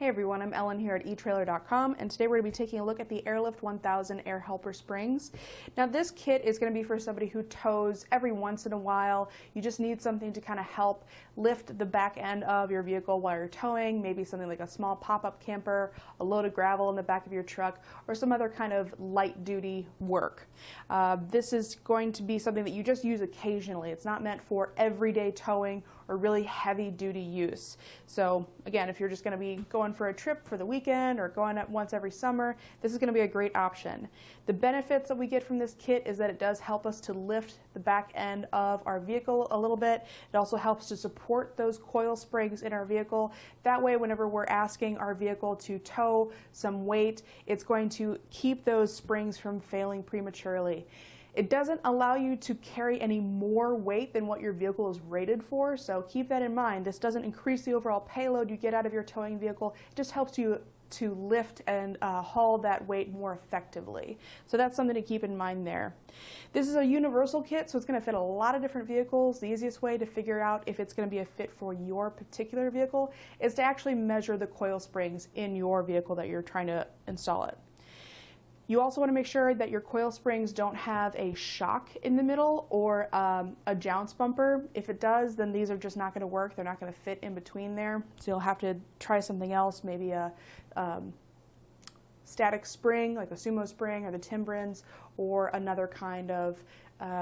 Hey everyone, I'm Ellen here at etrailer.com, and today we're going to be taking a look at the Airlift 1000 Air Helper Springs. Now this kit is going to be for somebody who tows every once in a while. You just need something to kind of help lift the back end of your vehicle while you're towing, maybe something like a small pop-up camper, a load of gravel in the back of your truck, or some other kind of light-duty work. This is going to be something that you just use occasionally. It's not meant for everyday towing or really heavy-duty use. So again, if you're just going to be going for a trip for the weekend or going up once every summer, this is going to be a great option. The benefits that we get from this kit is that it does help us to lift the back end of our vehicle a little bit. It also helps to support those coil springs in our vehicle. That way, whenever we're asking our vehicle to tow some weight, it's going to keep those springs from failing prematurely. It doesn't allow you to carry any more weight than what your vehicle is rated for, so keep that in mind. This doesn't increase the overall payload you get out of your towing vehicle. It just helps you to lift and haul that weight more effectively. So that's something to keep in mind there. This is a universal kit, so it's going to fit a lot of different vehicles. The easiest way to figure out if it's going to be a fit for your particular vehicle is to actually measure the coil springs in your vehicle that you're trying to install it. You also want to make sure that your coil springs don't have a shock in the middle or a jounce bumper. If it does, then these are just not going to work. They're not going to fit in between there. So you'll have to try something else, maybe a static spring like a sumo spring or the Timbrins, or another kind of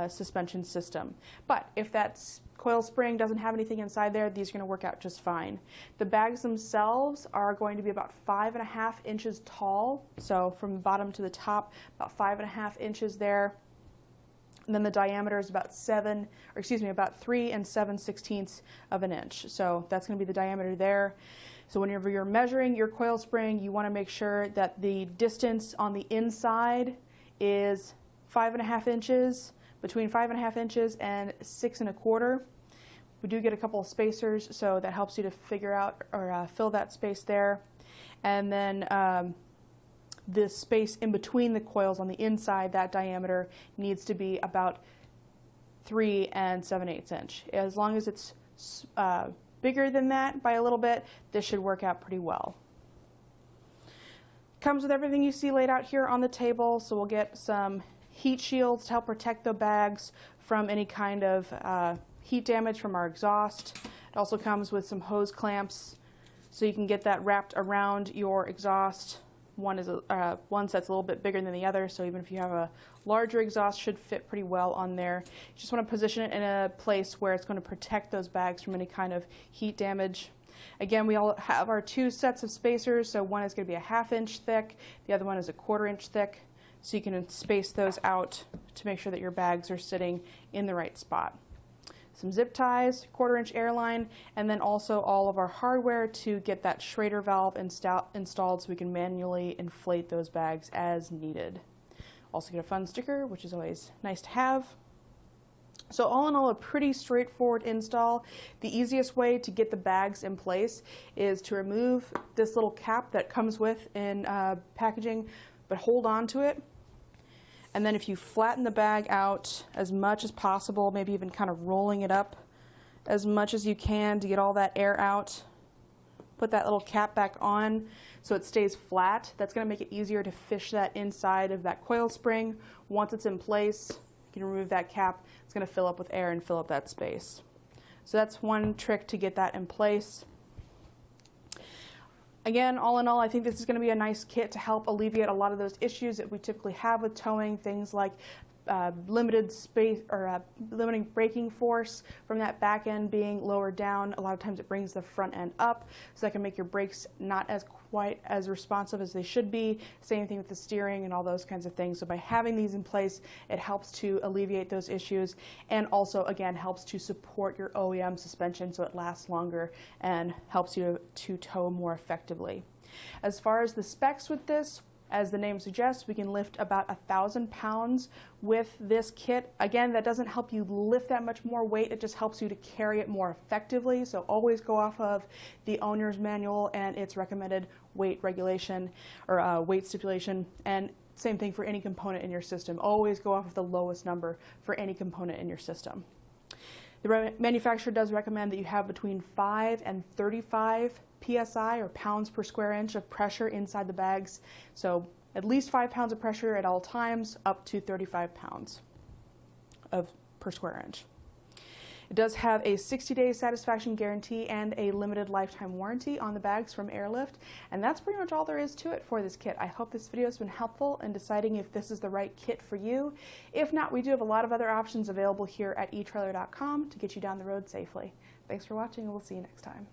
suspension system. But if that coil spring doesn't have anything inside there, these are going to work out just fine. The bags themselves are going to be about 5.5 inches tall, so from the bottom to the top, about 5.5 inches there. And then the diameter is about 3 7/16 of an inch. So that's going to be the diameter there. So whenever you're measuring your coil spring, you want to make sure that the distance on the inside is 5.5 inches, between 5.5 inches and 6 1/4. We do get a couple of spacers, so that helps you to figure out or fill that space there. And then the space in between the coils on the inside, that diameter needs to be about 3 7/8 inch. As long as it's bigger than that by a little bit, this should work out pretty well. Comes with everything you see laid out here on the table, so we'll get some heat shields to help protect the bags from any kind of heat damage from our exhaust. It also comes with some hose clamps so you can get that wrapped around your exhaust. One that's a little bit bigger than the other, so even if you have a larger exhaust, should fit pretty well on there. You just want to position it in a place where it's going to protect those bags from any kind of heat damage. Again, we all have our two sets of spacers, so one is going to be a 1/2 inch thick, the other one is a 1/4 inch thick, so you can space those out to make sure that your bags are sitting in the right spot. Some zip ties, 1/4 inch Airline, and then also all of our hardware to get that Schrader valve installed so we can manually inflate those bags as needed. Also get a fun sticker, which is always nice to have. So all in all, a pretty straightforward install. The easiest way to get the bags in place is to remove this little cap that comes with in packaging, but hold on to it. And then if you flatten the bag out as much as possible, maybe even kind of rolling it up as much as you can to get all that air out, put that little cap back on so it stays flat. That's going to make it easier to fish that inside of that coil spring. Once it's in place, you can remove that cap. It's going to fill up with air and fill up that space. So that's one trick to get that in place. Again, all in all, I think this is going to be a nice kit to help alleviate a lot of those issues that we typically have with towing, things like limited space or limiting braking force from that back end being lowered down. A lot of times it brings the front end up, so that can make your brakes not as quite as responsive as they should be. Same thing with the steering and all those kinds of things. So by having these in place, it helps to alleviate those issues, and also again helps to support your OEM suspension so it lasts longer and helps you to tow more effectively. As far as the specs with this, as the name suggests, we can lift about 1,000 pounds with this kit. Again, that doesn't help you lift that much more weight, it just helps you to carry it more effectively. So always go off of the owner's manual and its recommended weight regulation or weight stipulation. And same thing for any component in your system. Always go off of the lowest number for any component in your system. The manufacturer does recommend that you have between 5 and 35 PSI, or pounds per square inch, of pressure inside the bags. So at least 5 pounds of pressure at all times, up to 35 pounds per square inch. It does have a 60-day satisfaction guarantee and a limited lifetime warranty on the bags from Airlift. And that's pretty much all there is to it for this kit. I hope this video has been helpful in deciding if this is the right kit for you. If not, we do have a lot of other options available here at etrailer.com to get you down the road safely. Thanks for watching, and we'll see you next time.